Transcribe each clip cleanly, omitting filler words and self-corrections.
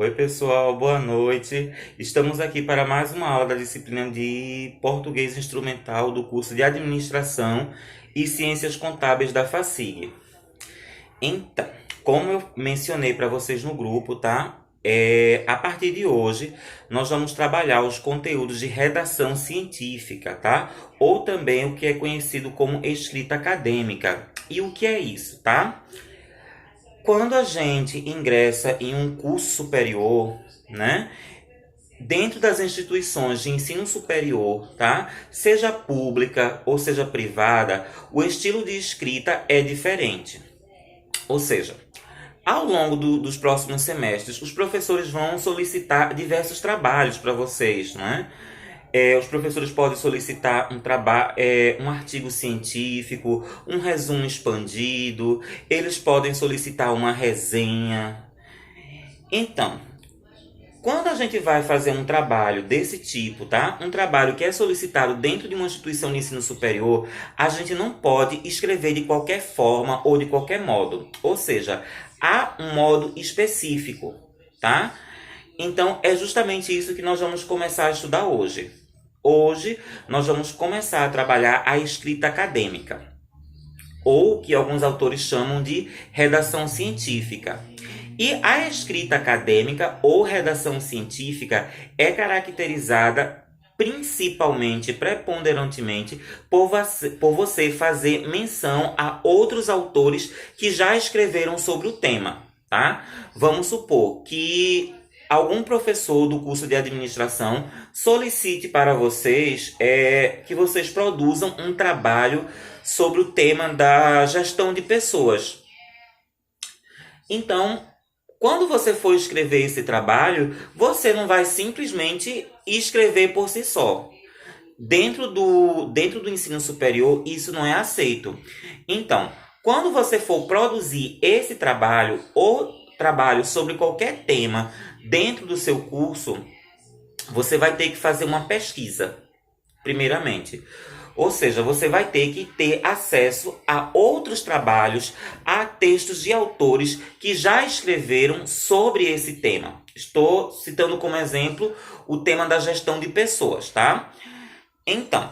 Oi, pessoal, boa noite. Estamos aqui para mais uma aula da disciplina de Português Instrumental do curso de Administração e Ciências Contábeis da FACIG. Então, como eu mencionei para vocês no grupo, tá? A partir de hoje, nós vamos trabalhar os conteúdos de redação científica, tá? Ou também o que é conhecido como escrita acadêmica. E o que é isso, tá? Quando a gente ingressa em um curso superior, né? Dentro das instituições de ensino superior, tá? Seja pública ou seja privada, o estilo de escrita é diferente. Ou seja, ao longo dos próximos semestres, os professores vão solicitar diversos trabalhos para vocês, né? Os professores podem solicitar um artigo científico, um resumo expandido, eles podem solicitar uma resenha. Então, quando a gente vai fazer um trabalho desse tipo, tá? Um trabalho que é solicitado dentro de uma instituição de ensino superior, a gente não pode escrever de qualquer forma ou de qualquer modo. Ou seja, há um modo específico, tá? Então, é justamente isso que nós vamos começar a estudar hoje. Hoje, nós vamos começar a trabalhar a escrita acadêmica, ou que alguns autores chamam de redação científica. E a escrita acadêmica ou redação científica é caracterizada principalmente, preponderantemente, por você fazer menção a outros autores que já escreveram sobre o tema, tá? Vamos supor que algum professor do curso de administração solicite para vocês que vocês produzam um trabalho sobre o tema da gestão de pessoas. Então, quando você for escrever esse trabalho, você não vai simplesmente escrever por si só. Dentro do ensino superior, isso não é aceito. Então, quando você for produzir esse trabalho ou trabalho sobre qualquer tema dentro do seu curso, você vai ter que fazer uma pesquisa, primeiramente. Ou seja, você vai ter que ter acesso a outros trabalhos, a textos de autores que já escreveram sobre esse tema. Estou citando como exemplo o tema da gestão de pessoas, tá? Então,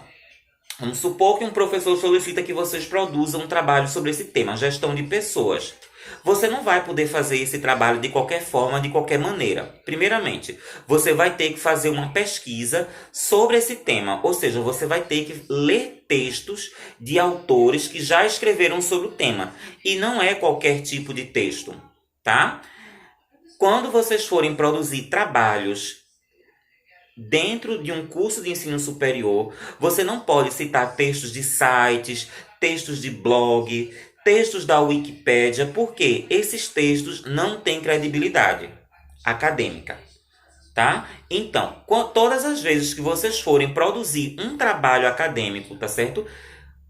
vamos supor que um professor solicita que vocês produzam um trabalho sobre esse tema, gestão de pessoas. Você não vai poder fazer esse trabalho de qualquer forma, de qualquer maneira. Primeiramente, você vai ter que fazer uma pesquisa sobre esse tema, ou seja, você vai ter que ler textos de autores que já escreveram sobre o tema. E não é qualquer tipo de texto, tá? Quando vocês forem produzir trabalhos dentro de um curso de ensino superior, você não pode citar textos de sites, textos de blog, textos da Wikipédia, porque esses textos não têm credibilidade acadêmica, tá? Então, todas as vezes que vocês forem produzir um trabalho acadêmico, tá certo?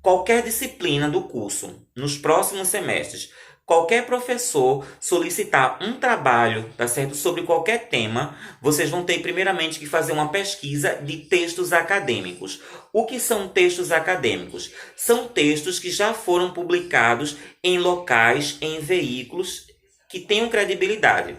Qualquer disciplina do curso, nos próximos semestres, qualquer professor solicitar um trabalho, tá certo? Sobre qualquer tema, vocês vão ter primeiramente que fazer uma pesquisa de textos acadêmicos. O que são textos acadêmicos? São textos que já foram publicados em locais, em veículos que tenham credibilidade.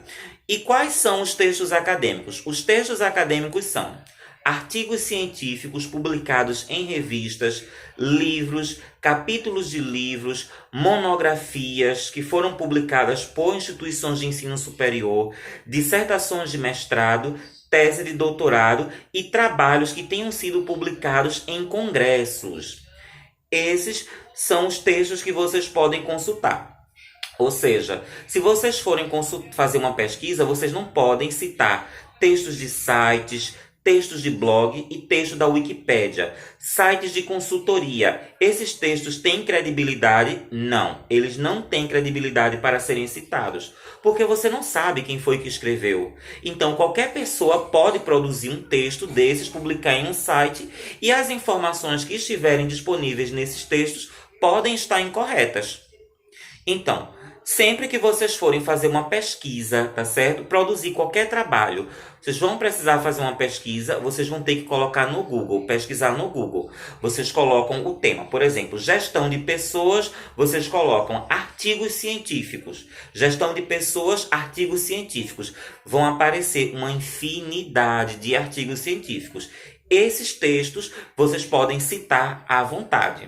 E quais são os textos acadêmicos? Os textos acadêmicos são artigos científicos publicados em revistas, livros, capítulos de livros, monografias que foram publicadas por instituições de ensino superior, dissertações de mestrado, tese de doutorado e trabalhos que tenham sido publicados em congressos. Esses são os textos que vocês podem consultar. Ou seja, se vocês forem fazer uma pesquisa, vocês não podem citar textos de sites, textos de blog e texto da Wikipédia, sites de consultoria. Esses textos têm credibilidade? Não, eles não têm credibilidade para serem citados, porque você não sabe quem foi que escreveu. Então, qualquer pessoa pode produzir um texto desses, publicar em um site, e as informações que estiverem disponíveis nesses textos podem estar incorretas. Então, Sempre que vocês forem fazer uma pesquisa, tá certo? Produzir qualquer trabalho, vocês vão precisar fazer uma pesquisa, vocês vão ter que colocar no Google, pesquisar no Google. Vocês colocam o tema, por exemplo, gestão de pessoas, vocês colocam artigos científicos. Gestão de pessoas, artigos científicos. Vão aparecer uma infinidade de artigos científicos. Esses textos vocês podem citar à vontade,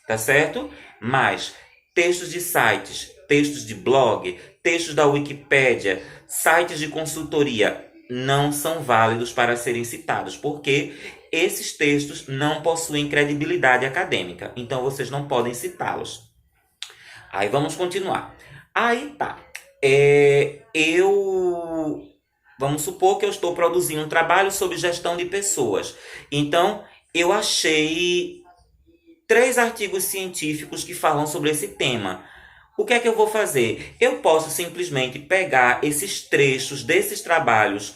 tá certo? Mas textos de sites, textos de blog, textos da Wikipédia, sites de consultoria não são válidos para serem citados, porque esses textos não possuem credibilidade acadêmica, então vocês não podem citá-los. Aí vamos continuar. Aí tá. Vamos supor que eu estou produzindo um trabalho sobre gestão de pessoas. Então, eu achei 3 artigos científicos que falam sobre esse tema. O que é que eu vou fazer? Eu posso simplesmente pegar esses trechos desses trabalhos,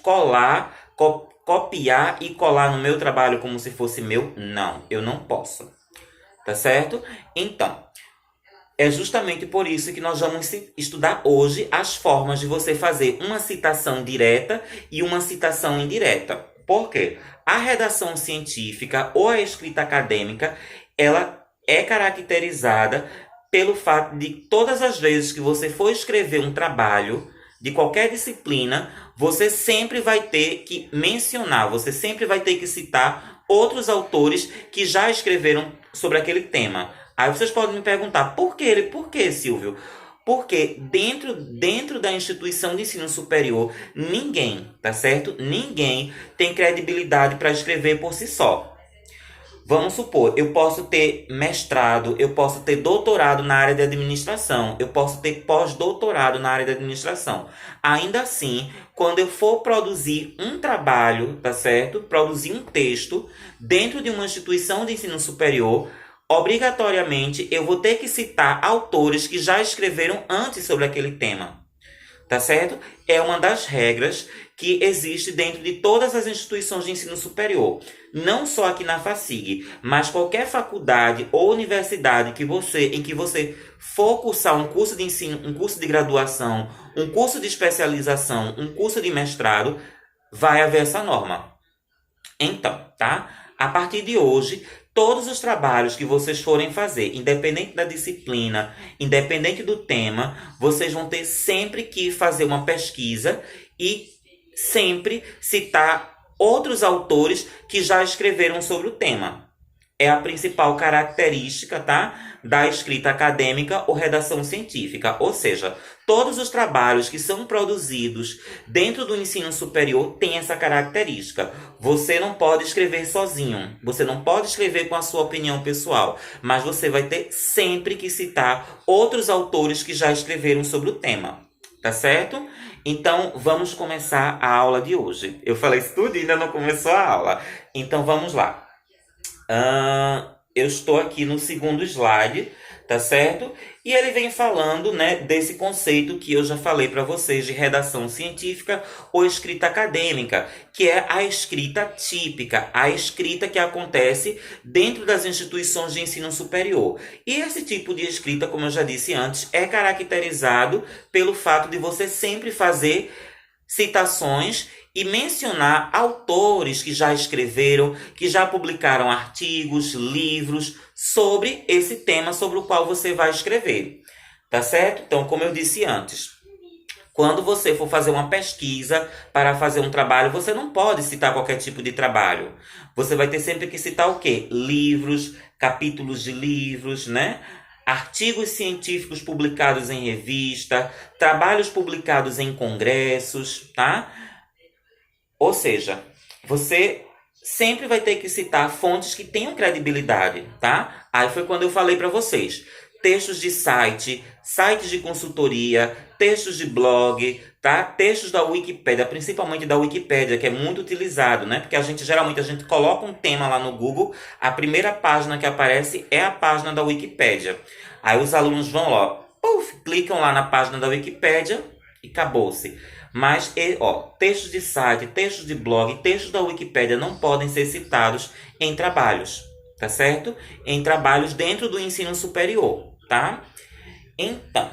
copiar e colar no meu trabalho como se fosse meu? Não, eu não posso. Tá certo? Então, é justamente por isso que nós vamos estudar hoje as formas de você fazer uma citação direta e uma citação indireta. Por quê? A redação científica ou a escrita acadêmica, ela é caracterizada pelo fato de todas as vezes que você for escrever um trabalho de qualquer disciplina, você sempre vai ter que mencionar, você sempre vai ter que citar outros autores que já escreveram sobre aquele tema. Aí vocês podem me perguntar, por quê, Silvio? Porque dentro da instituição de ensino superior, ninguém, tá certo? Ninguém tem credibilidade para escrever por si só. Vamos supor, eu posso ter mestrado, eu posso ter doutorado na área de administração, eu posso ter pós-doutorado na área de administração. Ainda assim, quando eu for produzir um trabalho, tá certo? Produzir um texto dentro de uma instituição de ensino superior, obrigatoriamente eu vou ter que citar autores que já escreveram antes sobre aquele tema. Tá certo? É uma das regras que existe dentro de todas as instituições de ensino superior. Não só aqui na FACIG, mas qualquer faculdade ou universidade em que você for cursar um curso de ensino, um curso de graduação, um curso de especialização, um curso de mestrado, vai haver essa norma. Então, tá? A partir de hoje, todos os trabalhos que vocês forem fazer, independente da disciplina, independente do tema, vocês vão ter sempre que fazer uma pesquisa e sempre citar outros autores que já escreveram sobre o tema. É a principal característica, tá, da escrita acadêmica ou redação científica. Ou seja, todos os trabalhos que são produzidos dentro do ensino superior têm essa característica. Você não pode escrever sozinho, você não pode escrever com a sua opinião pessoal, mas você vai ter sempre que citar outros autores que já escreveram sobre o tema. Tá certo? Então, vamos começar a aula de hoje. Eu falei isso tudo e ainda não começou a aula. Então, vamos lá. Eu estou aqui no segundo slide, tá certo? E ele vem falando, né, desse conceito que eu já falei para vocês de redação científica ou escrita acadêmica, que é a escrita típica, a escrita que acontece dentro das instituições de ensino superior. E esse tipo de escrita, como eu já disse antes, é caracterizado pelo fato de você sempre fazer citações e mencionar autores que já escreveram, que já publicaram artigos, livros sobre esse tema sobre o qual você vai escrever. Tá certo? Então, como eu disse antes, quando você for fazer uma pesquisa para fazer um trabalho, você não pode citar qualquer tipo de trabalho. Você vai ter sempre que citar o quê? Livros, capítulos de livros, né? Artigos científicos publicados em revista, trabalhos publicados em congressos, tá? Ou seja, você sempre vai ter que citar fontes que tenham credibilidade, tá? Aí foi quando eu falei para vocês. Textos de site, sites de consultoria, textos de blog, tá? Textos da Wikipédia, principalmente da Wikipédia, que é muito utilizado, né? Porque geralmente a gente coloca um tema lá no Google, a primeira página que aparece é a página da Wikipédia. Aí os alunos vão lá, clicam lá na página da Wikipédia e acabou-se. Mas, textos de site, textos de blog, textos da Wikipédia não podem ser citados em trabalhos, tá certo? Em trabalhos dentro do ensino superior, tá? Então,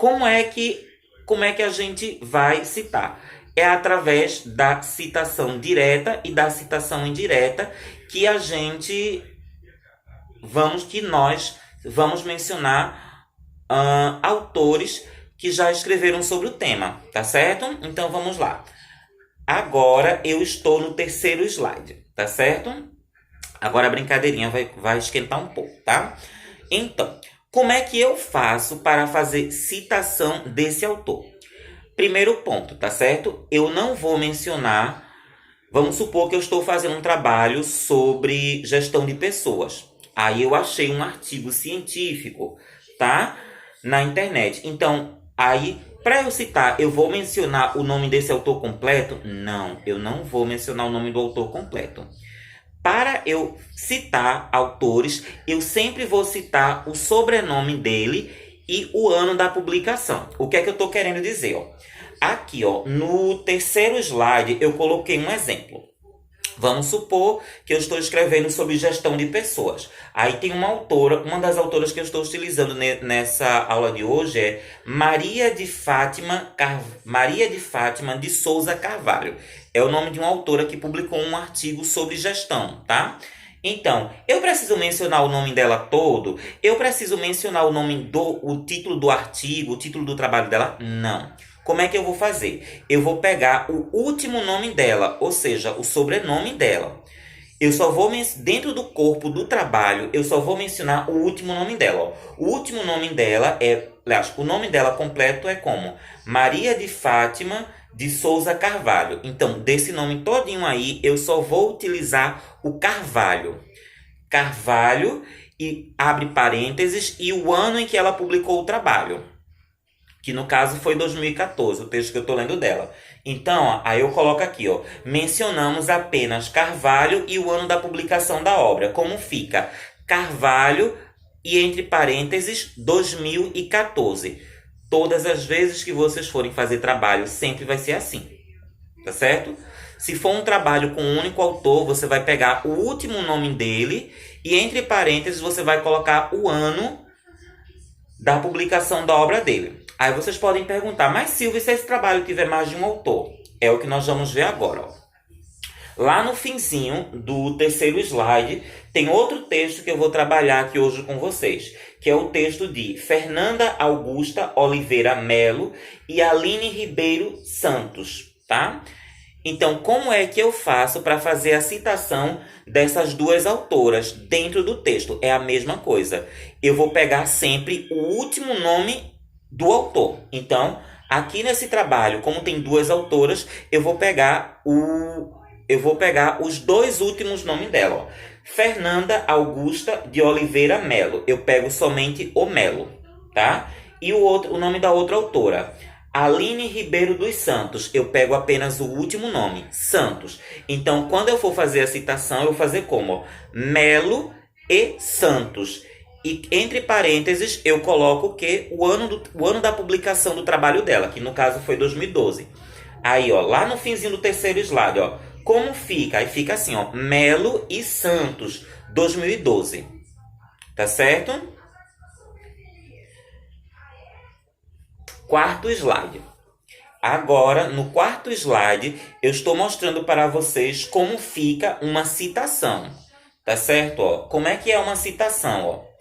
como é que a gente vai citar? É através da citação direta e da citação indireta que nós vamos mencionar autores que já escreveram sobre o tema, tá certo? Então vamos lá. Agora eu estou no terceiro slide, tá certo? Agora a brincadeirinha vai esquentar um pouco, tá? Então, como é que eu faço para fazer citação desse autor? Primeiro ponto, tá certo? Eu não vou mencionar. Vamos supor que eu estou fazendo um trabalho sobre gestão de pessoas. Aí eu achei um artigo científico, tá? Na internet. Então, aí, para eu citar, eu vou mencionar o nome desse autor completo? Não, eu não vou mencionar o nome do autor completo. Para eu citar autores, eu sempre vou citar o sobrenome dele e o ano da publicação. O que é que eu estou querendo dizer? Ó? Aqui, ó, no terceiro slide, eu coloquei um exemplo. Vamos supor que eu estou escrevendo sobre gestão de pessoas. Aí tem uma autora, uma das autoras que eu estou utilizando nessa aula de hoje é Maria de Fátima de Souza Carvalho. É o nome de uma autora que publicou um artigo sobre gestão, tá? Então, eu preciso mencionar o nome dela todo? Eu preciso mencionar o título do artigo, o título do trabalho dela? Não. Como é que eu vou fazer? Eu vou pegar o último nome dela, ou seja, o sobrenome dela. Eu só vou, dentro do corpo do trabalho, eu só vou mencionar o último nome dela. Ó. O último nome dela aliás, o nome dela completo é como Maria de Fátima de Souza Carvalho. Então, desse nome todinho aí, eu só vou utilizar o Carvalho. Carvalho, e abre parênteses, e o ano em que ela publicou o trabalho. Que no caso foi 2014, o texto que eu estou lendo dela. Então, ó, aí eu coloco aqui, ó, mencionamos apenas Carvalho e o ano da publicação da obra. Como fica? Carvalho e entre parênteses 2014. Todas as vezes que vocês forem fazer trabalho, sempre vai ser assim. Tá certo? Se for um trabalho com um único autor, você vai pegar o último nome dele e entre parênteses você vai colocar o ano da publicação da obra dele. Aí vocês podem perguntar, mas Silvia, se esse trabalho tiver mais de um autor? É o que nós vamos ver agora. Ó. Lá no finzinho do terceiro slide, tem outro texto que eu vou trabalhar aqui hoje com vocês, que é o texto de Fernanda Augusta Oliveira Melo e Aline Ribeiro Santos, tá? Então, como é que eu faço para fazer a citação dessas duas autoras dentro do texto? É a mesma coisa. Eu vou pegar sempre o último nome do autor. Então, aqui nesse trabalho, como tem duas autoras, eu vou pegar os dois últimos nomes dela. Ó. Fernanda Augusta de Oliveira Melo. Eu pego somente o Melo, tá? E o nome da outra autora. Aline Ribeiro dos Santos, eu pego apenas o último nome, Santos. Então, quando eu for fazer a citação, eu vou fazer como? Melo e Santos. E entre parênteses, eu coloco o quê? O ano da publicação do trabalho dela, que no caso foi 2012. Aí, ó, lá no finzinho do terceiro slide, ó, como fica? Aí fica assim, ó, Melo e Santos, 2012. Tá certo? Quarto slide. Agora, no quarto slide, eu estou mostrando para vocês como fica uma citação. Tá certo? Ó, como é que é uma citação? Ó?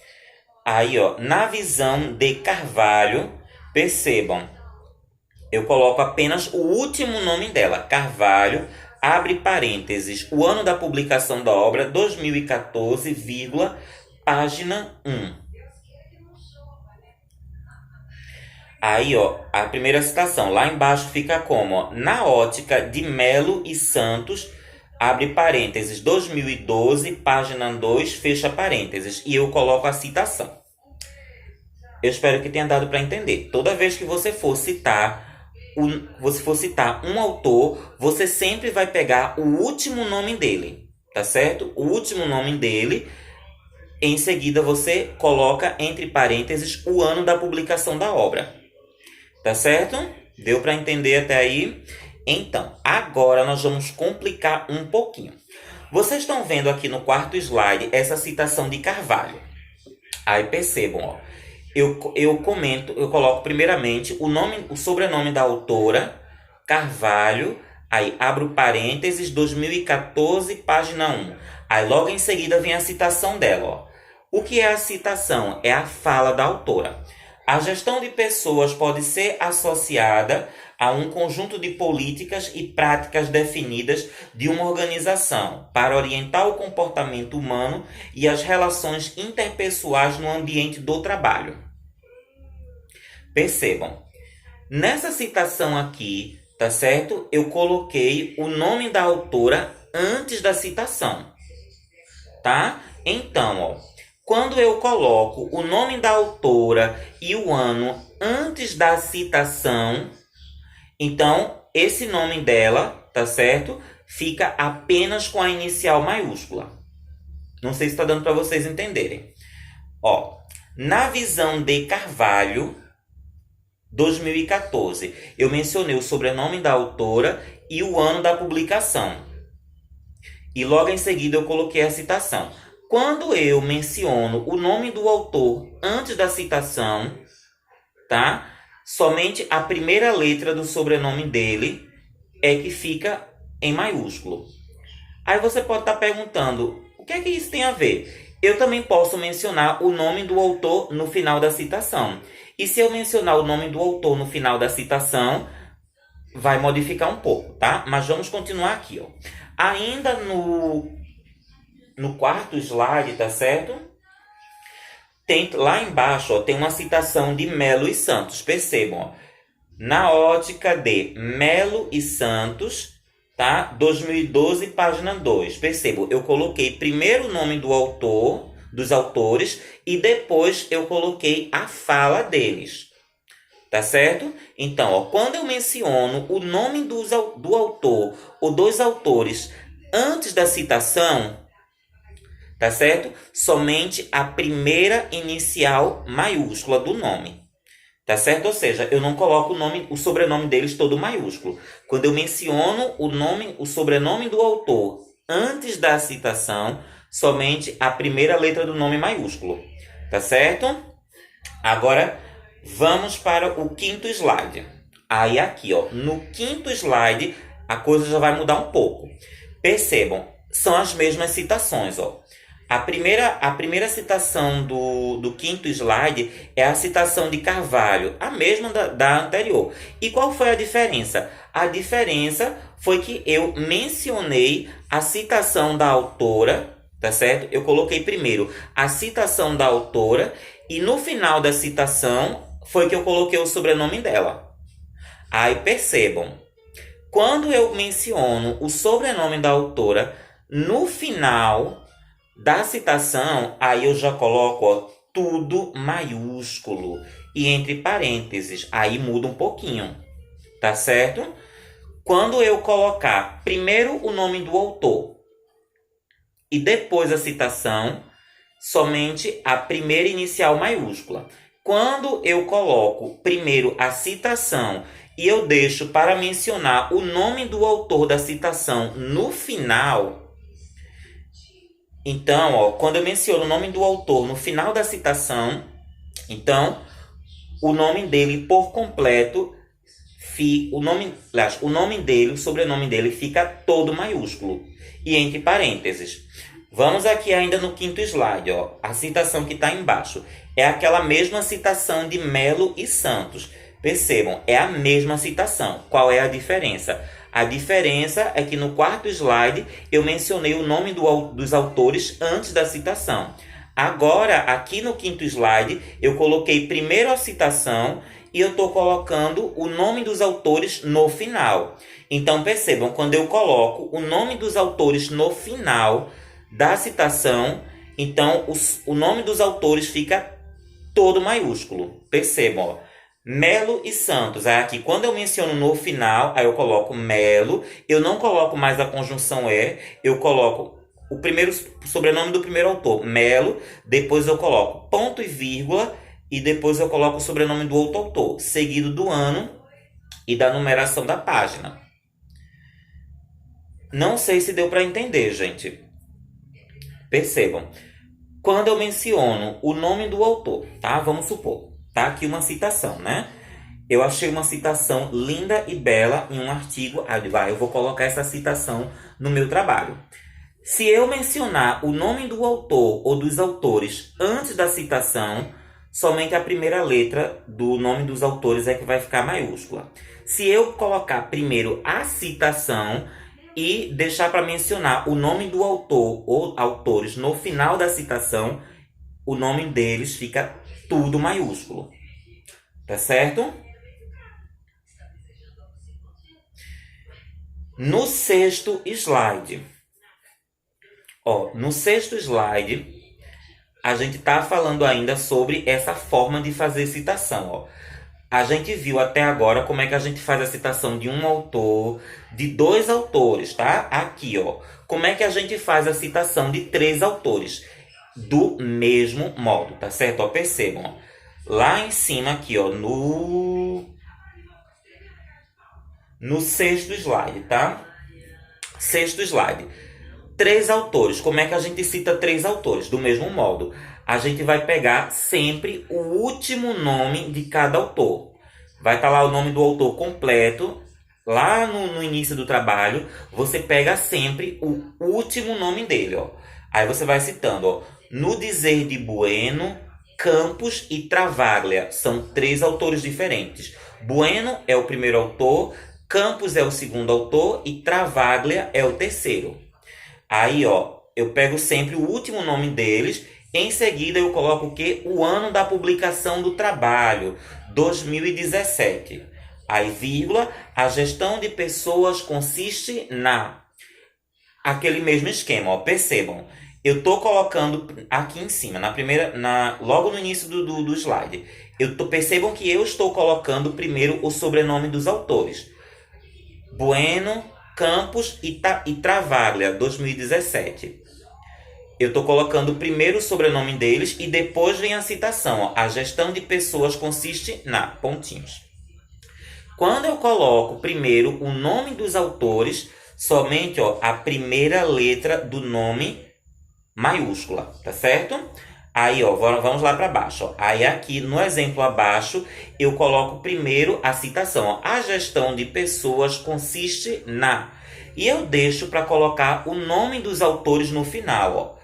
Aí, ó, na visão de Carvalho, percebam, eu coloco apenas o último nome dela, Carvalho, abre parênteses, o ano da publicação da obra, 2014, página 1. Aí, ó, a primeira citação, lá embaixo fica como, ó, na ótica de Melo e Santos, abre parênteses, 2012, página 2, fecha parênteses, e eu coloco a citação. Eu espero que tenha dado para entender. Toda vez que você for citar um autor, você sempre vai pegar o último nome dele, tá certo? O último nome dele, em seguida você coloca entre parênteses o ano da publicação da obra. Tá certo? Deu para entender até aí? Então, agora nós vamos complicar um pouquinho. Vocês estão vendo aqui no quarto slide essa citação de Carvalho. Aí percebam, ó. eu coloco primeiramente o sobrenome da autora, Carvalho, aí abro parênteses, 2014, página 1. Aí logo em seguida vem a citação dela, ó. O que é a citação? É a fala da autora. A gestão de pessoas pode ser associada a um conjunto de políticas e práticas definidas de uma organização para orientar o comportamento humano e as relações interpessoais no ambiente do trabalho. Percebam, nessa citação aqui, tá certo? Eu coloquei o nome da autora antes da citação, tá? Então, ó, quando eu coloco o nome da autora e o ano antes da citação, então esse nome dela, tá certo? Fica apenas com a inicial maiúscula. Não sei se está dando para vocês entenderem. Ó, na visão de Carvalho, 2014, eu mencionei o sobrenome da autora e o ano da publicação. E logo em seguida eu coloquei a citação. Quando eu menciono o nome do autor antes da citação, tá? Somente a primeira letra do sobrenome dele é que fica em maiúsculo. Aí você pode estar perguntando, o que é que isso tem a ver? Eu também posso mencionar o nome do autor no final da citação. E se eu mencionar o nome do autor no final da citação, vai modificar um pouco, tá? Mas vamos continuar aqui, ó. Ainda no quarto slide, tá certo? Tem, lá embaixo, ó, tem uma citação de Melo e Santos. Percebam, ó. Na ótica de Melo e Santos, tá? 2012, página 2. Percebam, eu coloquei primeiro o nome do autor, dos autores, e depois eu coloquei a fala deles. Tá certo? Então, ó, quando eu menciono o nome do autor ou dos autores antes da citação, tá certo? Somente a primeira inicial maiúscula do nome. Tá certo? Ou seja, eu não coloco o sobrenome deles todo maiúsculo. Quando eu menciono o sobrenome do autor antes da citação, somente a primeira letra do nome maiúsculo. Tá certo? Agora, vamos para o quinto slide. Aí aqui, ó, no quinto slide, a coisa já vai mudar um pouco. Percebam, são as mesmas citações, ó. A primeira citação do quinto slide é a citação de Carvalho, a mesma da anterior. E qual foi a diferença? A diferença foi que eu mencionei a citação da autora, tá certo? Eu coloquei primeiro a citação da autora e no final da citação foi que eu coloquei o sobrenome dela. Aí percebam, quando eu menciono o sobrenome da autora, no final da citação, aí eu já coloco, ó, tudo maiúsculo e entre parênteses. Aí muda um pouquinho, tá certo? Quando eu colocar primeiro o nome do autor e depois a citação, somente a primeira inicial maiúscula. Quando eu coloco primeiro a citação e eu deixo para mencionar o nome do autor da citação no final, então, ó, quando eu menciono o nome do autor no final da citação, então o nome dele por completo, o nome dele, o sobrenome dele fica todo maiúsculo e entre parênteses. Vamos aqui ainda no quinto slide, ó, a citação que está embaixo. É aquela mesma citação de Melo e Santos. Percebam, é a mesma citação. Qual é a diferença? A diferença é que no quarto slide eu mencionei o nome dos autores antes da citação. Agora, aqui no quinto slide, eu coloquei primeiro a citação e eu estou colocando o nome dos autores no final. Então, percebam, quando eu coloco o nome dos autores no final da citação, então o nome dos autores fica todo maiúsculo. Percebam, ó. Melo e Santos. Aí aqui, quando eu menciono no final, aí eu coloco Melo. Eu não coloco mais a conjunção E. Eu coloco o sobrenome do primeiro autor, Melo. Depois eu coloco ponto e vírgula. E depois eu coloco o sobrenome do outro autor, seguido do ano e da numeração da página. Não sei se deu para entender, gente. Percebam. quando eu menciono o nome do autor, tá? Vamos supor, tá aqui uma citação, né? Eu achei uma citação linda e bela em um artigo. Aí eu digo, eu vou colocar essa citação no meu trabalho. Se eu mencionar o nome do autor ou dos autores antes da citação, somente a primeira letra do nome dos autores é que vai ficar maiúscula. Se eu colocar primeiro a citação e deixar para mencionar o nome do autor ou autores no final da citação, o nome deles fica tudo maiúsculo. Tá certo? No sexto slide. No sexto slide, a gente está falando ainda sobre essa forma de fazer citação. A gente viu até agora como é que a gente faz a citação de um autor, de 2 autores, tá? Aqui, como é que a gente faz a citação de 3 autores? Do mesmo modo, tá certo? Percebam, lá em cima aqui, no sexto slide, tá? Sexto slide. 3 autores. Como é que a gente cita 3 autores? Do mesmo modo. A gente vai pegar sempre o último nome de cada autor. Vai estar lá o nome do autor completo. Lá no início do trabalho, você pega sempre o último nome dele. Aí você vai citando. No dizer de Bueno, Campos e Travaglia. São 3 autores diferentes. Bueno é o primeiro autor, Campos é o segundo autor e Travaglia é o terceiro. Aí, eu pego sempre o último nome deles. Em seguida, eu coloco o quê? O ano da publicação do trabalho, 2017. Aí, vírgula, a gestão de pessoas consiste na... Aquele mesmo esquema, percebam. Eu estou colocando aqui em cima, logo no início do slide. Percebam que eu estou colocando primeiro o sobrenome dos autores. Bueno, Campos e Travaglia, 2017. Eu estou colocando primeiro o sobrenome deles e depois vem a citação. A gestão de pessoas consiste na... pontinhos. Quando eu coloco primeiro o nome dos autores, somente a primeira letra do nome maiúscula, tá certo? Aí, vamos lá para baixo. Aí, aqui no exemplo abaixo, eu coloco primeiro a citação. A gestão de pessoas consiste na... E eu deixo para colocar o nome dos autores no final.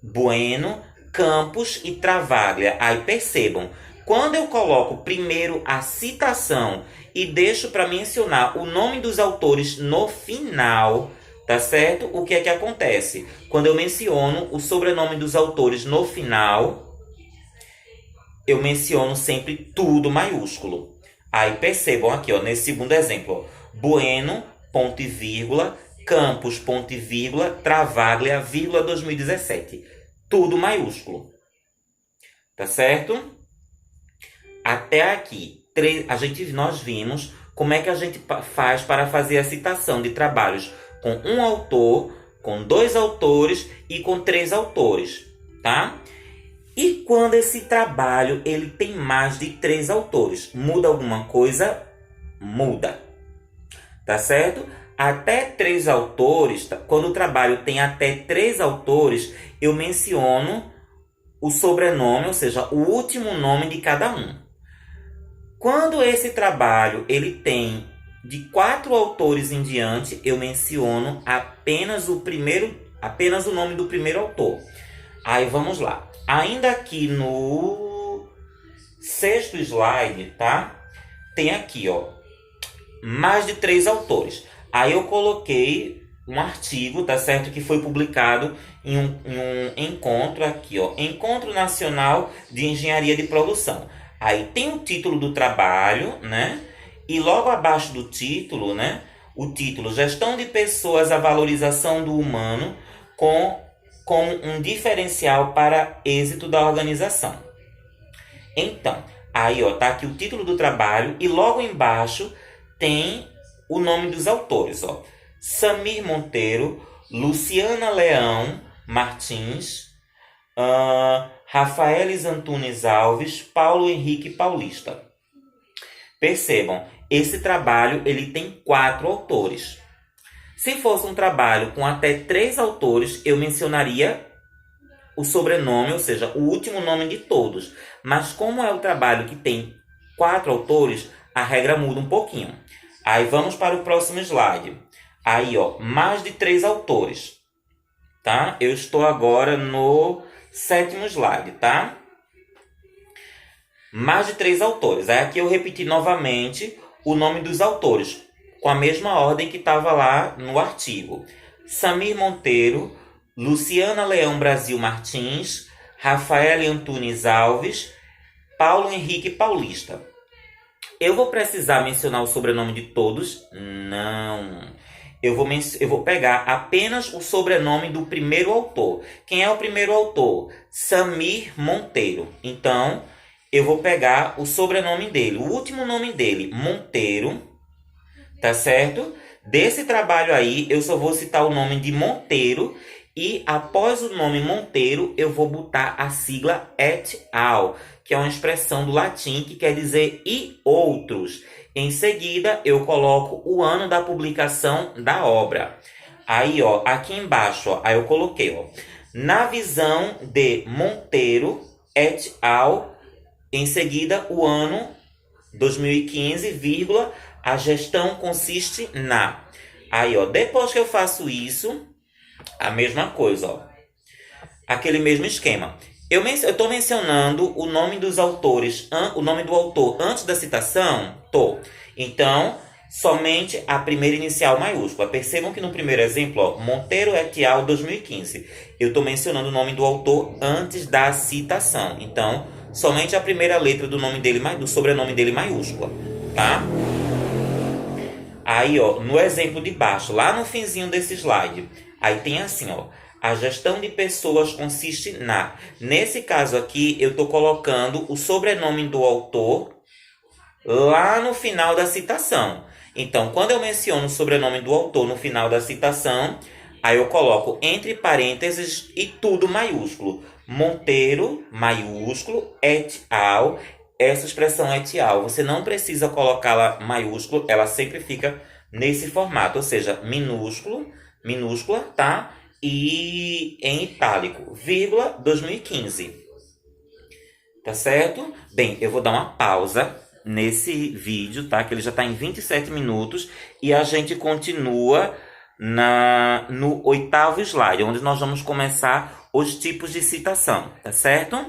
Bueno, Campos e Travaglia. Aí, percebam. Quando eu coloco primeiro a citação e deixo para mencionar o nome dos autores no final... Tá certo? O que é que acontece? Quando eu menciono o sobrenome dos autores no final, eu menciono sempre tudo maiúsculo. Aí percebam aqui, nesse segundo exemplo. Bueno, ponto e vírgula, Campos, ponto e vírgula, Travaglia, vírgula, 2017. Tudo maiúsculo. Tá certo? Até aqui, nós vimos como é que a gente faz para fazer a citação de trabalhos com um autor, com 2 autores e com 3 autores, tá? E quando esse trabalho ele tem mais de 3 autores, muda alguma coisa? Muda, tá certo? Até 3 autores, quando o trabalho tem até 3 autores, eu menciono o sobrenome, ou seja, o último nome de cada um. Quando esse trabalho ele tem de 4 autores em diante, eu menciono apenas o nome do primeiro autor. Aí vamos lá. Ainda aqui no sexto slide, tá? Tem aqui, mais de 3 autores. Aí eu coloquei um artigo, tá certo? Que foi publicado em um encontro aqui, Encontro Nacional de Engenharia de Produção. Aí tem o título do trabalho, né? E logo abaixo do título, né? O título, Gestão de Pessoas, a Valorização do Humano com um diferencial para êxito da organização. Então, aí, tá aqui o título do trabalho e logo embaixo tem o nome dos autores, Samir Monteiro, Luciana Leão Martins, Rafaelis Antunes Alves, Paulo Henrique Paulista. Percebam, esse trabalho ele tem 4 autores. Se fosse um trabalho com até 3 autores, eu mencionaria o sobrenome, ou seja, o último nome de todos. Mas como é o trabalho que tem 4 autores, a regra muda um pouquinho. Aí vamos para o próximo slide. Aí, ó, mais de 3 autores, tá? Eu estou agora no 7º slide, tá? Mais de 3 autores. Aí aqui eu repeti novamente o nome dos autores, com a mesma ordem que estava lá no artigo. Samir Monteiro, Luciana Leão Brasil Martins, Rafael Antunes Alves, Paulo Henrique Paulista. Eu vou precisar mencionar o sobrenome de todos? Não. Eu vou pegar apenas o sobrenome do primeiro autor. Quem é o primeiro autor? Samir Monteiro. Então, eu vou pegar o sobrenome dele, o último nome dele, Monteiro, tá certo? Desse trabalho aí, eu só vou citar o nome de Monteiro e após o nome Monteiro, eu vou botar a sigla et al, que é uma expressão do latim que quer dizer e outros. Em seguida, eu coloco o ano da publicação da obra. Aí, ó, aqui embaixo, ó, aí eu coloquei, ó, na visão de Monteiro et al, em seguida, o ano 2015, vírgula, a gestão consiste na. Aí, ó, depois que eu faço isso, a mesma coisa, ó. Aquele mesmo esquema. Eu estou mencionando o nome dos autores, o nome do autor antes da citação? Tô. Então, somente a primeira inicial maiúscula. Percebam que no primeiro exemplo, ó, Monteiro et al. 2015. Eu estou mencionando o nome do autor antes da citação. Então, somente a primeira letra do nome dele, do sobrenome dele maiúscula, tá? Aí, ó, no exemplo de baixo, lá no finzinho desse slide, aí tem assim, ó, a gestão de pessoas consiste na. Nesse caso aqui, eu estou colocando o sobrenome do autor lá no final da citação. Então, quando eu menciono o sobrenome do autor no final da citação, aí eu coloco entre parênteses e tudo maiúsculo. Monteiro, maiúsculo, et al. Essa expressão et al, você não precisa colocá-la maiúsculo, ela sempre fica nesse formato, ou seja, minúscula, tá? E em itálico, vírgula, 2015. Tá certo? Bem, eu vou dar uma pausa nesse vídeo, tá? Que ele já está em 27 minutos e a gente continua no 8º slide, onde nós vamos começar os tipos de citação, tá certo?